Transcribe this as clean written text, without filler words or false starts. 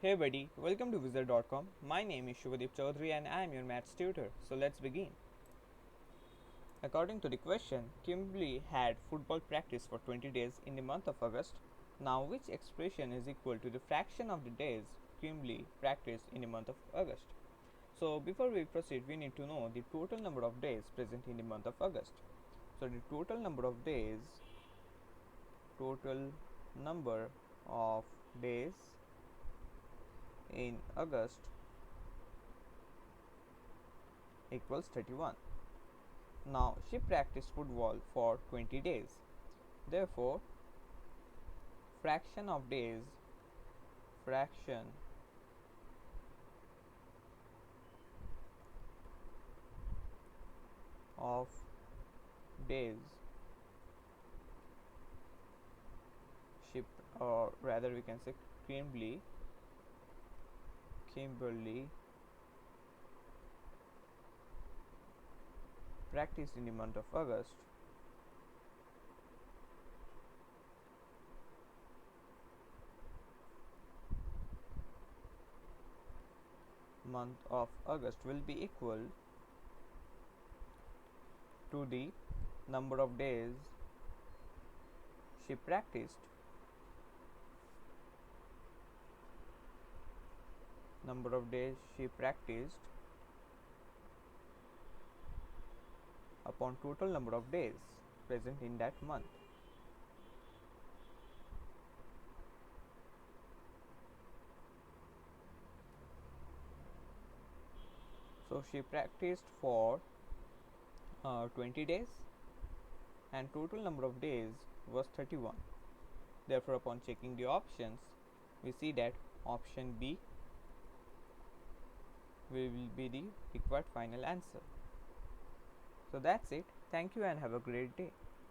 Hey buddy, welcome to Wizard.com. My name is Shubhadeep Chaudhary and I am your maths tutor. So let's begin. According to the question, Kimberly had football practice for 20 days in the month of August. Now, which expression is equal to the fraction of the days Kimberly practiced in the month of August? So, before we proceed, we need to know the total number of days present in the month of August. So, the total number of days in August equals 31. Now she practiced football for 20 days. Therefore, fraction of days fraction of days she or rather we can say Kimberly practiced in the month of August will be equal to the number of days she practiced number of days she practiced upon total number of days present in that month. So she practiced for 20 days and total number of days was 31. Therefore, upon checking the options, we see that option B will be the required final answer. So that's it. Thank you and have a great day.